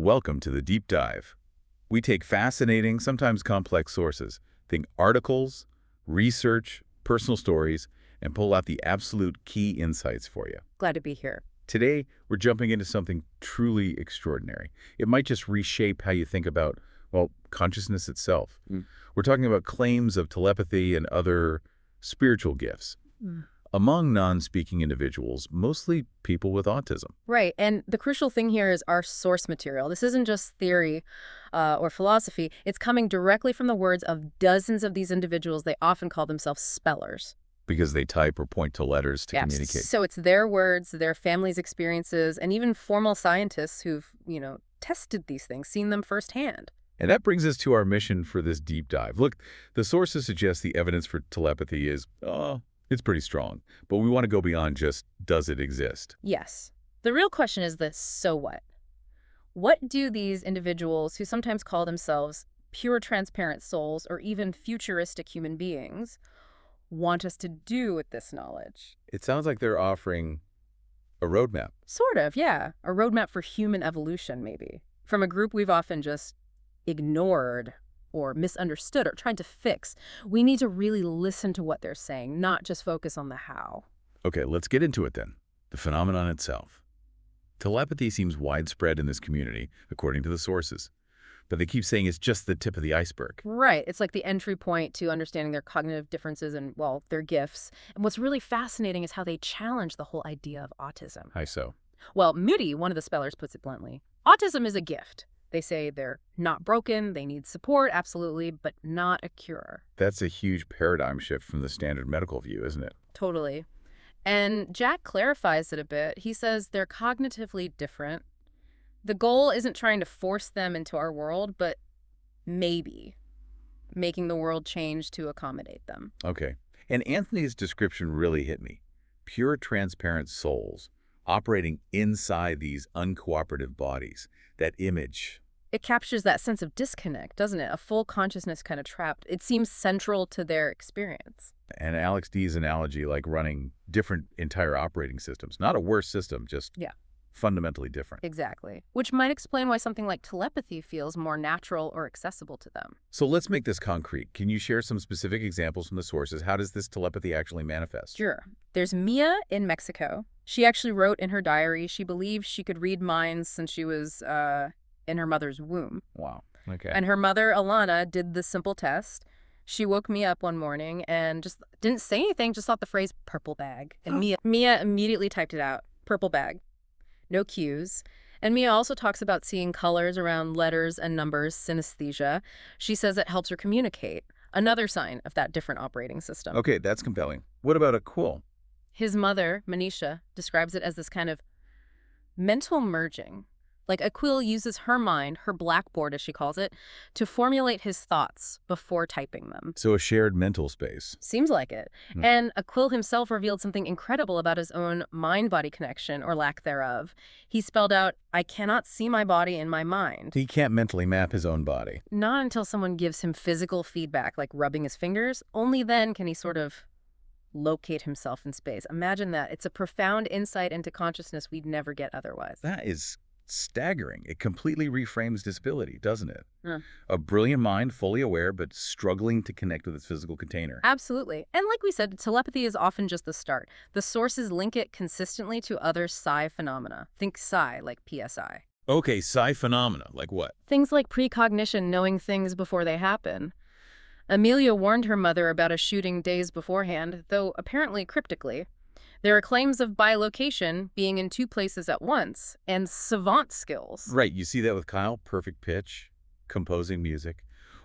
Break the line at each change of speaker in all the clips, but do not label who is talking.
Welcome to the Deep Dive. We take fascinating, sometimes complex sources, think articles, research, personal stories, and pull out the absolute key insights for you.
Glad to be here.
Today, we're jumping into something truly extraordinary. It might just reshape how you think about, well, consciousness itself. We're talking about claims of telepathy and other spiritual gifts among non-speaking individuals, mostly people with autism.
Right, and the crucial thing here is our source material. This isn't just theory or philosophy. It's coming directly from the words of dozens of these individuals. They often call themselves spellers.
Because they type or point to letters to communicate.
So it's their words, their families' experiences, and even formal scientists who've, tested these things, seen them firsthand.
And that brings us to our mission for this deep dive. Look, the sources suggest the evidence for telepathy is, it's pretty strong. But we want to go beyond just, does it exist?
Yes. The real question is this, so what? What do these individuals who sometimes call themselves pure transparent souls or even futuristic human beings want us to do with this knowledge?
It sounds like they're offering a roadmap.
Sort of, yeah. A roadmap for human evolution, maybe. From a group we've often just ignored or misunderstood or tried to fix. We need to really listen to what they're saying, not just focus on the how.
Okay, let's get into it then. The phenomenon itself. Telepathy seems widespread in this community, according to the sources. But they keep saying it's just the tip of the iceberg.
Right. It's like the entry point to understanding their cognitive differences and, well, their gifts. And what's really fascinating is how they challenge the whole idea of autism.
How so?
Well, Moody, one of the spellers, puts it bluntly. Autism is a gift. They say they're not broken, they need support, absolutely, but not a cure.
That's a huge paradigm shift from the standard medical view, isn't it?
Totally. And Jack clarifies it a bit. He says they're cognitively different. The goal isn't trying to force them into our world, but maybe making the world change to accommodate them.
Okay. And Anthony's description really hit me. Pure transparent souls operating inside these uncooperative bodies. That image.
It captures that sense of disconnect, doesn't it? A full consciousness kind of trapped. It seems central to their experience.
And Alex D's analogy, like running different entire operating systems. Not a worse system, just fundamentally different.
Exactly. Which might explain why something like telepathy feels more natural or accessible to them.
So let's make this concrete. Can you share some specific examples from the sources? How does this telepathy actually manifest?
Sure. There's Mia in Mexico. She actually wrote in her diary she believes she could read minds since she was in her mother's womb.
Wow. Okay.
And her mother, Alana, did the simple test. She woke me up one morning and just didn't say anything, just thought the phrase purple bag. And Mia immediately typed it out. Purple bag. No cues. And Mia also talks about seeing colors around letters and numbers, synesthesia. She says it helps her communicate. Another sign of that different operating system.
Okay, that's compelling. What about a quill?
His mother, Manisha, describes it as this kind of mental merging. Like Aquil uses her mind, her blackboard as she calls it, to formulate his thoughts before typing them.
So a shared mental space.
Seems like it. And Aquil himself revealed something incredible about his own mind-body connection, or lack thereof. He spelled out, I cannot see my body in my mind.
He can't mentally map his own body.
Not until someone gives him physical feedback, like rubbing his fingers. Only then can he sort of locate himself in space. Imagine that. It's a profound insight into consciousness we'd never get otherwise.
That is staggering. It completely reframes disability, doesn't it? A brilliant mind, fully aware, but struggling to connect with its physical container.
Absolutely. And like we said, telepathy is often just the start. The sources link it consistently to other psi phenomena. Think psi, like PSI.
Okay, psi phenomena, like what?
Things like precognition, knowing things before they happen. Amelia warned her mother about a shooting days beforehand, though apparently cryptically. There are claims of bilocation, being in two places at once, and savant skills.
Right, you see that with Kyle, perfect pitch, composing music,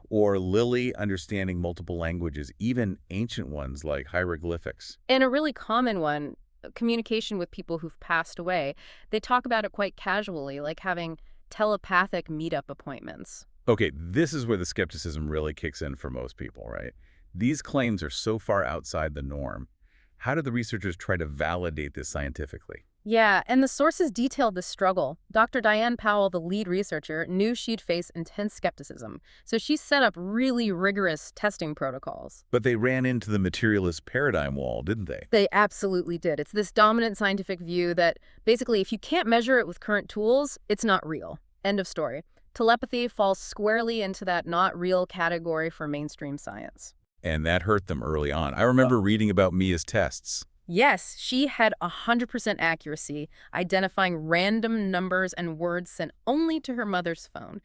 or Lily understanding multiple languages, even ancient ones like hieroglyphics.
And a really common one, communication with people who've passed away. They talk about it quite casually, like having telepathic meetup appointments.
Okay, this is where the skepticism really kicks in for most people, right? These claims are so far outside the norm. How did the researchers try to validate this scientifically?
Yeah, and the sources detailed this struggle. Dr. Diane Powell, the lead researcher, knew she'd face intense skepticism, so she set up really rigorous testing protocols.
But they ran into the materialist paradigm wall, didn't they?
They absolutely did. It's this dominant scientific view that basically if you can't measure it with current tools, it's not real. End of story. Telepathy falls squarely into that not real category for mainstream science.
And that hurt them early on. I remember reading about Mia's tests.
Yes, she had 100% accuracy, identifying random numbers and words sent only to her mother's phone.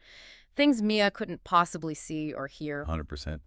Things Mia couldn't possibly see or hear.
100%.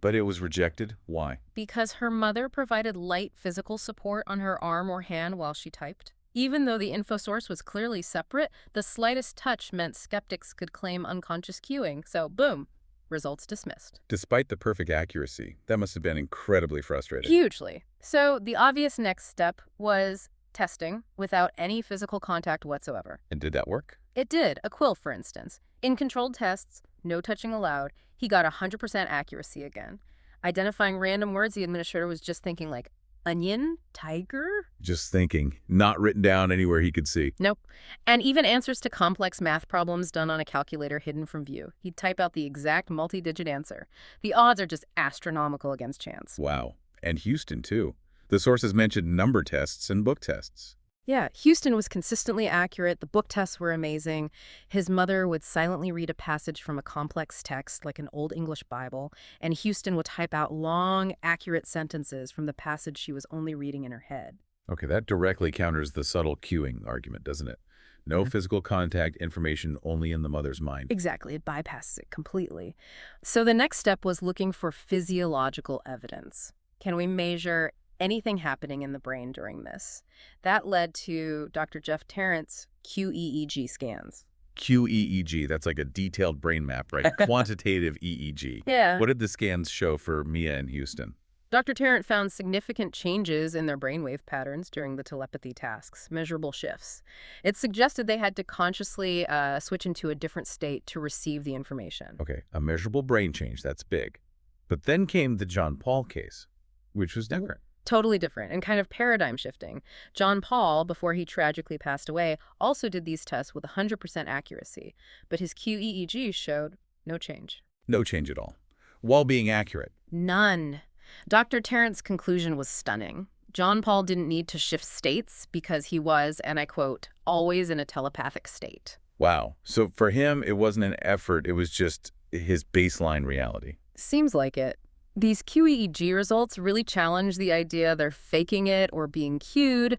But it was rejected. Why?
Because her mother provided light physical support on her arm or hand while she typed. Even though the info source was clearly separate, the slightest touch meant skeptics could claim unconscious cueing. So, boom, results dismissed.
Despite the perfect accuracy, that must have been incredibly frustrating.
Hugely. So, the obvious next step was testing without any physical contact whatsoever.
And did that work?
It did. A quill, for instance. In controlled tests, no touching allowed, he got 100% accuracy again. Identifying random words, the administrator was just thinking like, onion? Tiger?
Just thinking, not written down anywhere he could see.
Nope. And even answers to complex math problems done on a calculator hidden from view. He'd type out the exact multi-digit answer. The odds are just astronomical against chance.
Wow. And Houston, too. The sources mentioned number tests and book tests.
Yeah, Houston was consistently accurate. The book tests were amazing. His mother would silently read a passage from a complex text like an Old English Bible, and Houston would type out long, accurate sentences from the passage she was only reading in her head.
Okay, that directly counters the subtle cueing argument, doesn't it? No physical contact, information only in the mother's mind.
Exactly, it bypasses it completely. So the next step was looking for physiological evidence. Can we measure anything happening in the brain during this? That led to Dr. Jeff Tarrant's QEEG scans.
QEEG, that's like a detailed brain map, right? Quantitative EEG.
Yeah.
What did the scans show for Mia and Houston?
Dr. Tarrant found significant changes in their brainwave patterns during the telepathy tasks, measurable shifts. It suggested they had to consciously switch into a different state to receive the information.
Okay, a measurable brain change, that's big. But then came the John Paul case, which was different.
Totally different and kind of paradigm shifting. John Paul, before he tragically passed away, also did these tests with 100% accuracy, but his QEEG showed no change.
No change at all, while being accurate.
None. Dr. Tarrant's conclusion was stunning. John Paul didn't need to shift states because he was, and I quote, always in a telepathic state.
Wow. So for him, it wasn't an effort, it was just his baseline reality.
Seems like it. These QEEG results really challenge the idea they're faking it or being cued.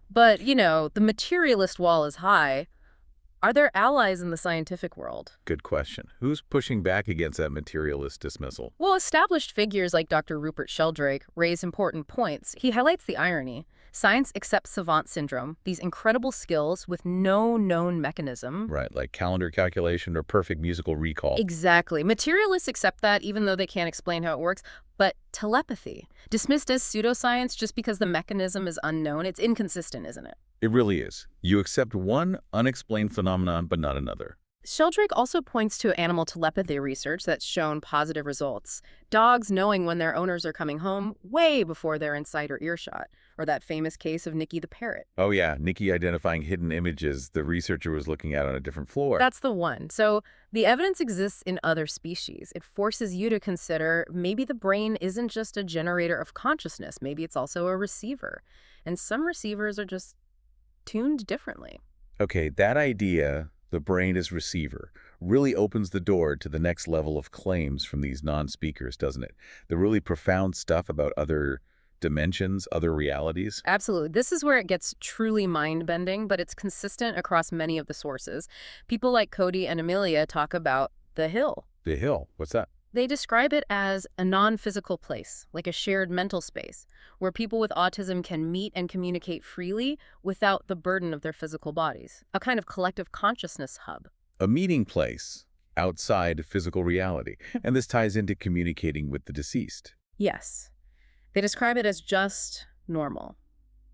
But, you know, the materialist wall is high. Are there allies in the scientific world?
Good question. Who's pushing back against that materialist dismissal?
Well, established figures like Dr. Rupert Sheldrake raise important points. He highlights the irony. Science accepts Savant syndrome, these incredible skills with no known mechanism.
Right, like calendar calculation or perfect musical recall.
Exactly. Materialists accept that even though they can't explain how it works. But telepathy, dismissed as pseudoscience just because the mechanism is unknown, it's inconsistent, isn't it?
It really is. You accept one unexplained phenomenon, but not another.
Sheldrake also points to animal telepathy research that's shown positive results. Dogs knowing when their owners are coming home way before they're in sight or earshot. Or that famous case of Nikki the parrot.
Oh yeah, Nikki identifying hidden images the researcher was looking at on a different floor.
That's the one. So the evidence exists in other species. It forces you to consider maybe the brain isn't just a generator of consciousness. Maybe it's also a receiver. And some receivers are just tuned differently.
Okay, that idea, the brain as receiver, really opens the door to the next level of claims from these non-speakers, doesn't it? The really profound stuff about other dimensions, other realities.
Absolutely. This is where it gets truly mind-bending, but it's consistent across many of the sources. People like Cody and Amelia talk about the hill.
The hill, what's that?
They describe it as a non-physical place, like a shared mental space, where people with autism can meet and communicate freely without the burden of their physical bodies. A kind of collective consciousness hub.
A meeting place outside physical reality. And this ties into communicating with the deceased.
Yes. They describe it as just normal.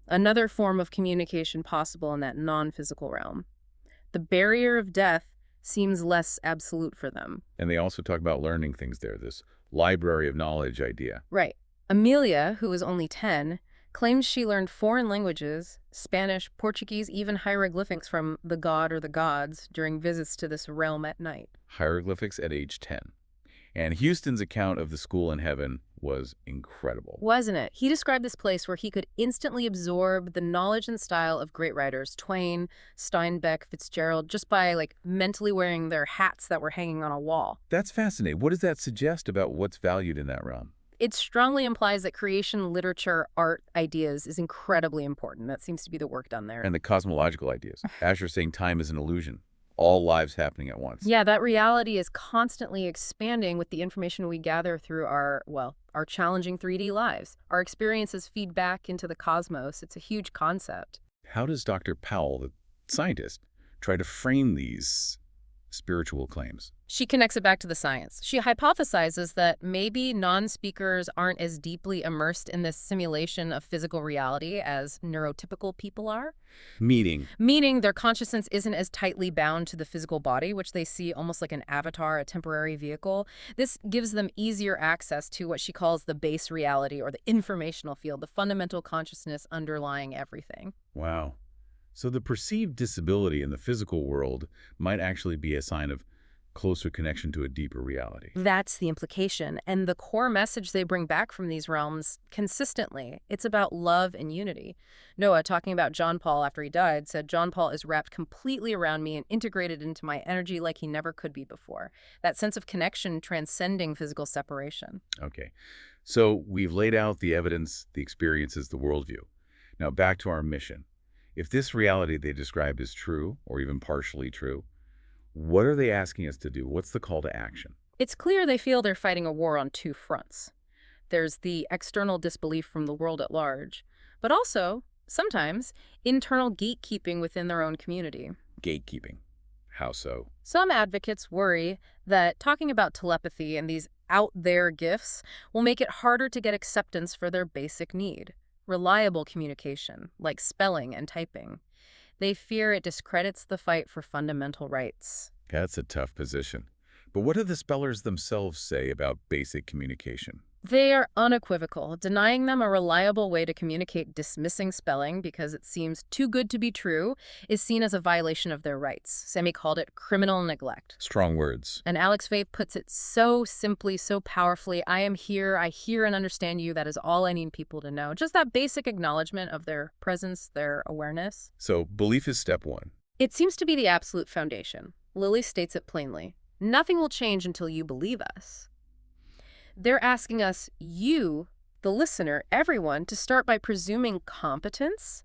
Another form of communication possible in that non-physical realm. The barrier of death seems less absolute for them.
And they also talk about learning things there, this library of knowledge idea.
Right. Amelia, who is only 10, claims she learned foreign languages, Spanish, Portuguese, even hieroglyphics from the god or the gods during visits to this realm at night.
Hieroglyphics at age 10. And Houston's account of the school in heaven, was incredible.
Wasn't it? He described this place where he could instantly absorb the knowledge and style of great writers, Twain, Steinbeck, Fitzgerald, just by mentally wearing their hats that were hanging on a wall.
That's fascinating. What does that suggest about what's valued in that realm?
It strongly implies that creation, literature, art, ideas is incredibly important. That seems to be the work done there.
And the cosmological ideas. Asher saying time is an illusion. All lives happening at once.
Yeah, that reality is constantly expanding with the information we gather through our challenging 3D lives. Our experiences feed back into the cosmos. It's a huge concept.
How does Dr. Powell, the scientist, try to frame these spiritual claims?
She connects it back to the science. She hypothesizes that maybe non-speakers aren't as deeply immersed in this simulation of physical reality as neurotypical people are. Meaning their consciousness isn't as tightly bound to the physical body, which they see almost like an avatar, a temporary vehicle. This gives them easier access to what she calls the base reality or the informational field, the fundamental consciousness underlying everything.
Wow. So the perceived disability in the physical world might actually be a sign of closer connection to a deeper reality.
That's the implication. And the core message they bring back from these realms consistently, it's about love and unity. Noah, talking about John Paul after he died, said, "John Paul is wrapped completely around me and integrated into my energy like he never could be before." That sense of connection transcending physical separation.
Okay. So we've laid out the evidence, the experiences, the worldview. Now back to our mission. If this reality they describe is true, or even partially true, what are they asking us to do? What's the call to action?
It's clear they feel they're fighting a war on two fronts. There's the external disbelief from the world at large, but also, sometimes, internal gatekeeping within their own community.
Gatekeeping. How so?
Some advocates worry that talking about telepathy and these out-there gifts will make it harder to get acceptance for their basic need, reliable communication, like spelling and typing. They fear it discredits the fight for fundamental rights.
That's a tough position. But what do the spellers themselves say about basic communication?
They are unequivocal, denying them a reliable way to communicate. Dismissing spelling because it seems too good to be true is seen as a violation of their rights. Semi called it criminal neglect.
Strong words.
And Alex Faye puts it so simply, so powerfully. "I am here, I hear and understand you. That is all I need people to know." Just that basic acknowledgement of their presence, their awareness.
So belief is step one.
It seems to be the absolute foundation. Lily states it plainly. Nothing will change until you believe us. They're asking us, you, the listener, everyone, to start by presuming competence,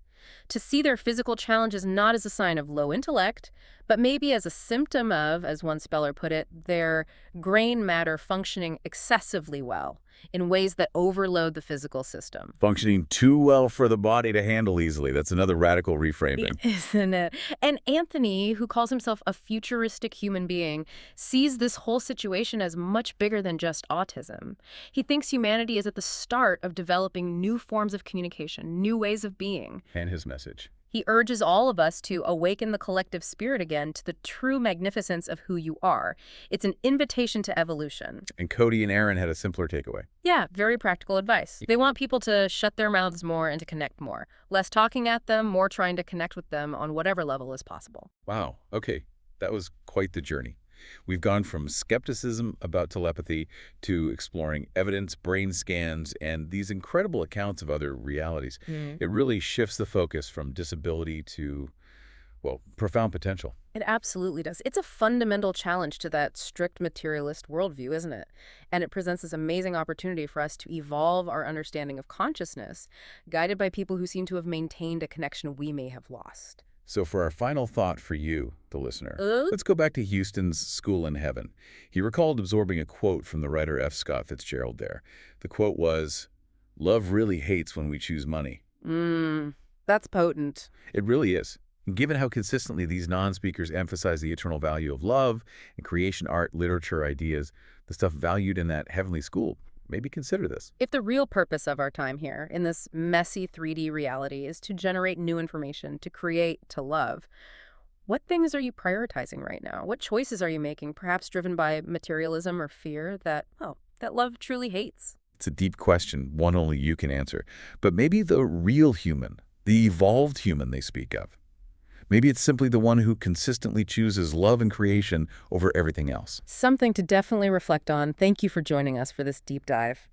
to see their physical challenges not as a sign of low intellect, but maybe as a symptom of, as one speller put it, their brain matter functioning excessively well in ways that overload the physical system.
Functioning too well for the body to handle easily. That's another radical reframing.
Isn't it? And Anthony, who calls himself a futuristic human being, sees this whole situation as much bigger than just autism. He thinks humanity is at the start of developing new forms of communication, new ways of being.
And his message.
He urges all of us to awaken the collective spirit again to the true magnificence of who you are. It's an invitation to evolution.
And Cody and Aaron had a simpler takeaway.
Yeah, very practical advice. They want people to shut their mouths more and to connect more. Less talking at them, more trying to connect with them on whatever level is possible.
Wow. Okay. That was quite the journey. We've gone from skepticism about telepathy to exploring evidence, brain scans, and these incredible accounts of other realities. It really shifts the focus from disability to, well, profound potential.
It absolutely does. It's a fundamental challenge to that strict materialist worldview, isn't it? And it presents this amazing opportunity for us to evolve our understanding of consciousness, guided by people who seem to have maintained a connection we may have lost.
So for our final thought for you, the listener, let's go back to Houston's School in Heaven. He recalled absorbing a quote from the writer F. Scott Fitzgerald there. The quote was, "Love really hates when we choose money."
That's potent.
It really is. And given how consistently these non-speakers emphasize the eternal value of love and creation art, literature, ideas, the stuff valued in that heavenly school, maybe consider this.
If the real purpose of our time here, in this messy 3D reality, is to generate new information, to create, to love, what things are you prioritizing right now? What choices are you making, perhaps driven by materialism or fear that love truly hates?
It's a deep question, one only you can answer. But maybe the real human, the evolved human they speak of, maybe it's simply the one who consistently chooses love and creation over everything else.
Something to definitely reflect on. Thank you for joining us for this deep dive.